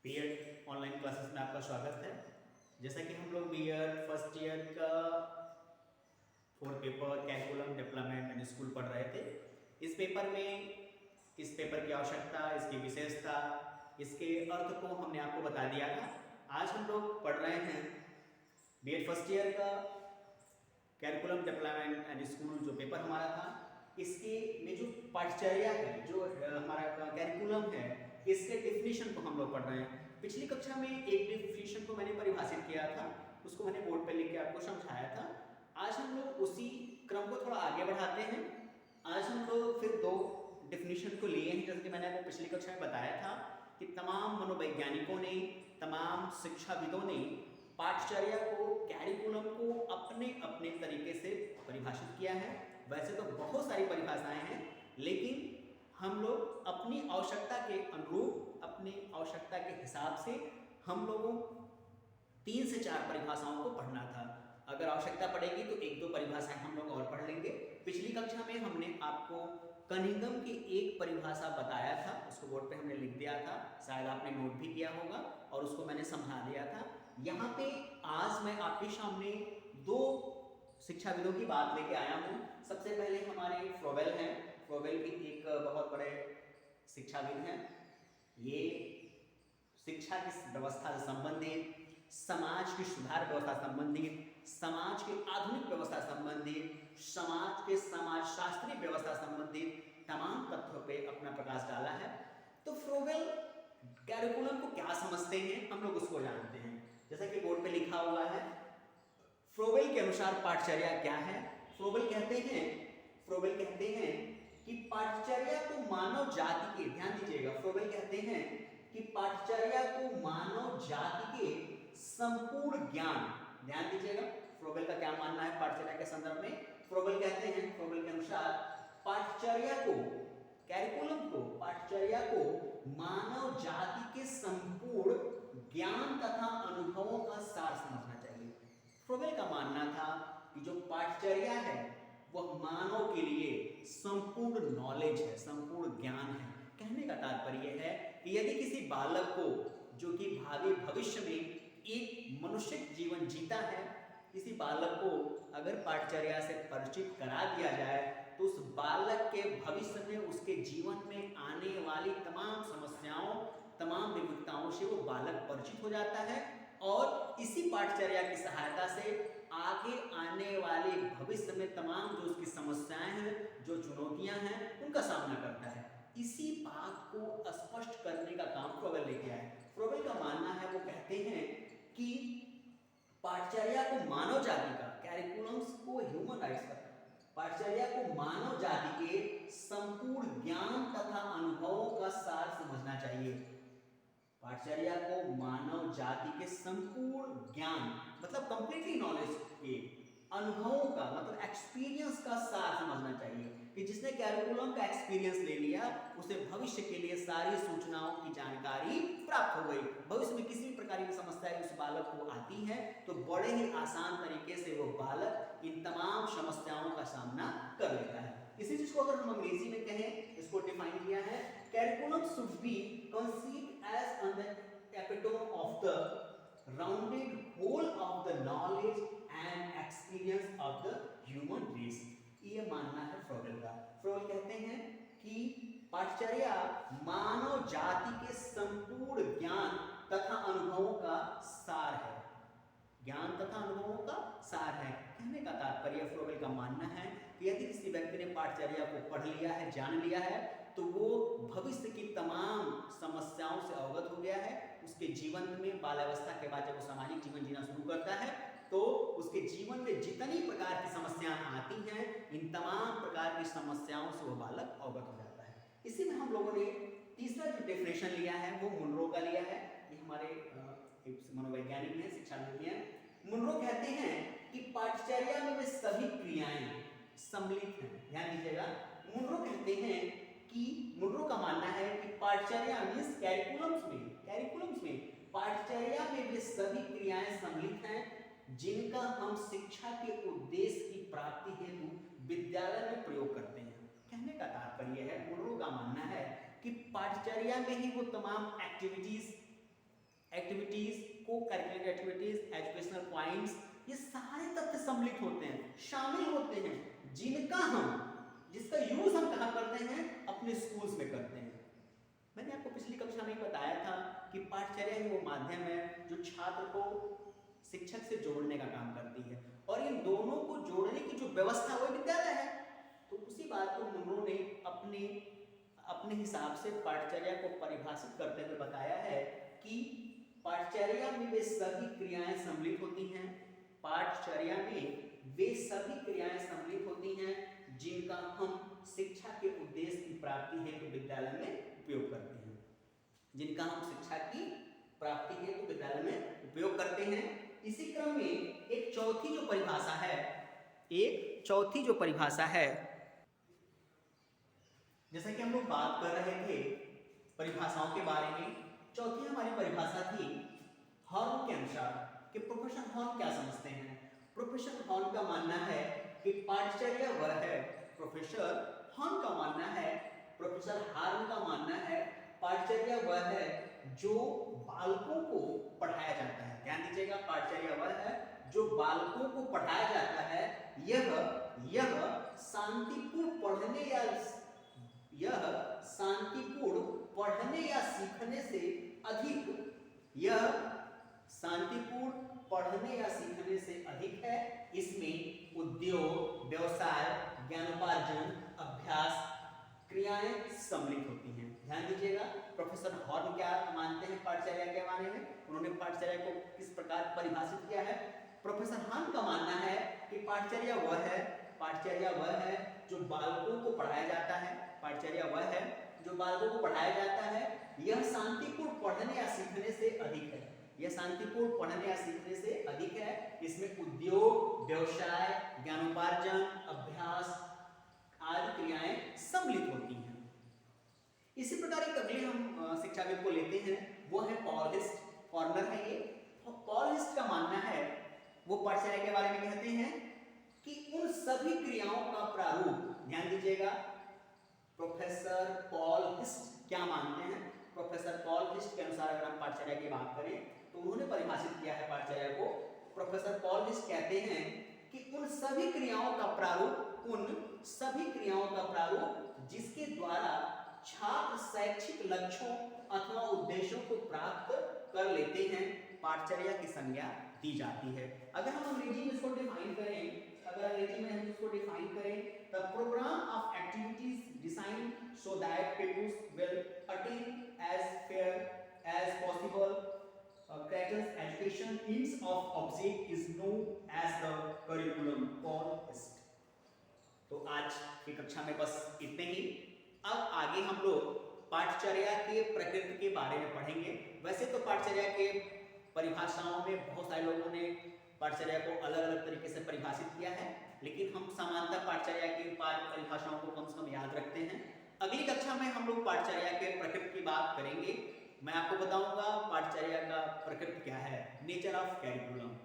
BEd online classes में आपका स्वागत है। जैसा कि हम लोग बीएड फर्स्ट ईयर का four paper curriculum development and school पढ़ रहे थे। इस पेपर में इस पेपर की आवश्यकता, इसकी विशेषता, इसके अर्थ को हमने आपको बता दिया था। आज हम लोग पढ़ रहे हैं बीएड फर्स्ट ईयर का कैरिकुलम डेवलपमेंट एंड स्कूल जो पेपर हमारा था, इसके में जो पाठचर्या है, जो हमारा कैरिकुलम है, इसके डिफिनीशन को हम लोग पढ़ रहे हैं। पिछली कक्षा में एक डिफिनीशन को मैंने परिभाषित किया था, उसको मैंने बोर्ड पे लिख के आपको समझाया था। आज हम लोग उसी क्रम को थोड़ा आगे बढ़ाते हैं। आज हम लोग फिर दो डिफिनीशन को लिए हैं, जैसे कि मैंने आपको पिछली कक्षा में बताया था कि तमाम मनोवैज्ञानिकों ने, तमाम शिक्षाविदों ने पाठचर्या को, कैरिकुलम को अपने अपने तरीके से परिभाषित किया है। वैसे तो बहुत सारी परिभाषाएं हैं, लेकिन हम लोग अपनी आवश्यकता के अनुरूप, अपनी आवश्यकता के हिसाब से हम लोगों 3 से 4 परिभाषाओं को पढ़ना था। अगर आवश्यकता पड़ेगी तो एक दो परिभाषाएं हम लोग और पढ़ लेंगे। पिछली कक्षा में हमने आपको कनिंघम की एक परिभाषा बताया था, उसको बोर्ड पे हमने लिख दिया था, शायद आपने नोट भी किया होगा और उसको मैंने समझा दिया था। यहाँ पे आज मैं आपके सामने दो शिक्षाविदों की बात लेके आया हूँ। सबसे पहले हमारे फ्रोवेल हैं। फ्रोवेल भी एक बहुत बड़े शिक्षाविद हैं। ये शिक्षा की व्यवस्था से संबंधित, समाज की सुधार व्यवस्था संबंधित, समाज की आधुनिक व्यवस्था संबंधित, समाज के समाजशास्त्रीय व्यवस्था संबंधित तमाम तथ्यों पे अपना प्रकाश डाला है। तो फ्रोवेल कैरिकुलम को क्या समझते हैं, हम लोग उसको जानते हैं। जैसा कि बोर्ड पे लिखा हुआ है, फ्रोवेल के अनुसार पाठचर्या क्या है। फ्रोवेल कहते हैं कि पाठचर्या को मानव जाति के, ध्यान दीजिएगा, फ्रोवेल कहते हैं कि पाठचर्या को मानव जाति के संपूर्ण ज्ञान, ध्यान दीजिएगा फ्रोवेल का क्या मानना है पाठचर्या के संदर्भ में। फ्रोवेल कहते हैं, फ्रोवेल के अनुसार पाठचर्या को, कैरिकुलम को, पाठचर्या को मानव जाति के संपूर्ण ज्ञान तथा अनुभवों का सार समझना चाहिए। फ्रोवेल का मानना था कि जो पाठचर्या है वह मानव के लिए संपूर्ण नॉलेज है, संपूर्ण ज्ञान है। कहने का तात्पर्य है कि यदि किसी बालक को, जो कि भावी भविष्य में एक मनुष्य जीवन जीता है, किसी बालक को अगर पाठचर्या से परिचित करा दिया जाए तो उस बालक के भविष्य में, उसके जीवन में आने वाली तमाम समस्याओं, तमाम विविधताओं से वो बालक परिचित हो जाता है और इसी पाठचर्या की सहायता से आगे आने वाले भविष्य में तमाम जो उसकी समस्याएं हैं, जो चुनौतियां हैं, उनका सामना करता है। इसी बात को स्पष्ट करने का काम फ्रोवेल लेके आए। फ्रोवेल का मानना है, वो कहते हैं कि पाठचर्या को मानव जाति का, कैरिकुलम्स को ह्यूमन राइट्स का, पाठचर्या को मानव जाति के संपूर्ण ज्ञान तथा अनुभवों का सार समझना चाहिए। पाठचर्या को मानव जाति के संपूर्ण ज्ञान, मतलब कंप्लीटली नॉलेज के, अनुभवों का मतलब एक्सपीरियंस का सार समझना चाहिए। कि जिसने कैरिकुलम का एक्सपीरियंस ले लिया, उसे भविष्य के लिए सारी सूचनाओं की जानकारी प्राप्त हो गई। भविष्य में किसी भी प्रकार की समस्या उस बालक को आती है तो बड़े ही आसान तरीके से वो बालक इन तमाम समस्याओं का सामना कर लेता है। इसी चीज को अगर हम अंग्रेजी में कहें, इसको डिफाइन किया है, curriculum should be conceived as an epitome of the rounded whole of the knowledge and experience of the human race। ये मानना है फ्रोवेल का। फ्रोवेल कहते हैं कि पाठचर्या मानव जाति के संपूर्ण ज्ञान तथा अनुभवों का सार है, ज्ञान तथा अनुभवों का सार है। कहने का तात्पर्य, फ्रोवेल का मानना है कि यदि किसी व्यक्ति ने पाठचर्या को पढ़ लिया है, जान लिया है, तो वो भविष्य की तमाम समस्याओं से अवगत हो गया है। उसके जीवन में बाल्यावस्था के बाद जब वो सामाजिक जीवन जीना शुरू करता है तो उसके जीवन में जितनी प्रकार की समस्याएं आती हैं, इन तमाम प्रकार की समस्याओं से वो बालक अवगत हो जाता है। इसी में हम लोगों ने तीसरा जो डेफिनेशन लिया है वो मुनरो का लिया है। ये हमारे मनोवैज्ञानिक हैं, शिक्षाविद हैं। मुनरो कहते हैं कि पाठचर्या में वे सभी क्रियाएं सम्मिलित हैं। ध्यान दीजिएगा, मुनरो कहते हैं कि, मुनरो का मानना है कि पाठचर्या मींस कैरिकुलम्स में पाठचर्या में वे सभी क्रियाएं सम्मिलित हैं जिनका हम शिक्षा के उद्देश्य की प्राप्ति हेतु विद्यालय में प्रयोग करते हैं। कहने का तात्पर्य है, मुनरो का मानना है कि पाठचर्या में ही वो तमाम एक्टिविटीज एक्टिविटीज, को करिकुलर एक्टिविटीज, एजुकेशनल पॉइंट्स, ये सारे तथ्य सम्मिलित होते हैं, शामिल होते हैं, जिसका यूज हम कहाँ करते हैं, अपने स्कूल्स में करते हैं। मैंने आपको पिछली कक्षा में बताया था कि पाठचर्या ही वो माध्यम है जो छात्र को शिक्षक से जोड़ने का काम करती है, और इन दोनों को जोड़ने की जो व्यवस्था वो विद्यालय है। तो उसी बात को उन्होंने अपने हिसाब से पाठचर्या को परिभाषित करते हुए बताया है कि पाठचर्या में वे सभी क्रियाएं सम्मिलित होती हैं, पाठचर्या में वे सभी क्रियाएं सम्मिलित होती हैं जिनका हम शिक्षा के उद्देश्य की प्राप्ति हेतु विद्यालय में उपयोग करते हैं, जिनका हम शिक्षा की प्राप्ति हेतु विद्यालय में उपयोग करते हैं। इसी क्रम में एक चौथी जो परिभाषा है, जैसा कि हम लोग बात कर रहे थे परिभाषाओं के बारे में, चौथी हमारी परिभाषा थी हॉर्न के अनुसार कि प्रोफेसर हॉर्न क्या समझते हैं। प्रोफेसर हॉर्न का मानना है कि पाठचर्या वह है, प्रोफेसर हॉर्न का मानना है, प्रोफेसर हार्न का मानना है, पाठचर्या वह है जो बालकों को पढ़ाया जाता है। ध्यान दीजिएगा, पाठचर्या वह है जो बालकों को पढ़ाया जाता है, यह शांतिपूर्ण पढ़ने या सीखने से अधिक है। इसमें उद्योग, व्यवसाय, ज्ञानोपार्जन, अभ्यास क्रियाएं सम्मिलित होती हैं। ध्यान दीजिएगा, प्रोफेसर हॉर्न क्या मानते हैं पाठचर्या के बारे में, उन्होंने पाठचर्या को किस प्रकार परिभाषित किया है। प्रोफेसर हॉर्न का मानना है कि पाठचर्या वह है जो बालकों को पढ़ाया जाता है, पाठचर्या वह है जो बालकों को पढ़ाया जाता है, यह शांतिपूर्ण पढ़ने या सीखने से अधिक है, इसमें उद्योग, व्यवसाय, ज्ञानोपार्जन, अभ्यास आदि क्रियाएं सम्मिलित होती हैं। इसी प्रकार एक अगले हम शिक्षाविद को लेते हैं, वो है पॉल हिस्ट, फॉरनर है ये। पॉल हिस्ट का मानना है, वो पाठचर्या के बारे में कहते हैं कि उन सभी क्रियाओं का प्रारूप, ध्यान दीजिएगा, प्रोफेसर पॉल हिस्ट क्या मानते हैं। प्रोफेसर पॉल हिस्ट के अनुसार अगर हम पाठचर्या की बात करें तो उन्होंने परिभाषित किया है पाठचर्या को। प्रोफेसर पॉल हिस्ट कहते हैं कि उन सभी क्रियाओं का प्रारूप जिसके द्वारा छात्र शैक्षिक लक्ष्यों अथवा उद्देश्यों को प्राप्त कर लेते हैं, पाठचर्या की संज्ञा दी जाती है। अगर हम अंग्रेजी में इसको डिफाइन करें, the program of activities designed so that pupils will attain as fair as possible Craters education ends of object is known as the curriculum Paul Hist। तो आज की कक्षा में बस इतने ही। अब आगे हम लोग पाठचर्या के प्रकृति के बारे में पढ़ेंगे। वैसे तो पाठचर्या के परिभाषाओं में बहुत सारे लोगों ने पाठचर्या को अलग अलग तरीके से परिभाषित किया है, लेकिन हम सामान्यतः पाठचर्या की परिभाषाओं को कम से कम याद रखते हैं। अगली कक्षा में हम लोग पाठचर्या के प्रकृति की बात करेंगे। मैं आपको बताऊंगा पाठचर्या का प्रकृति क्या है, नेचर ऑफ कैरिकुलम।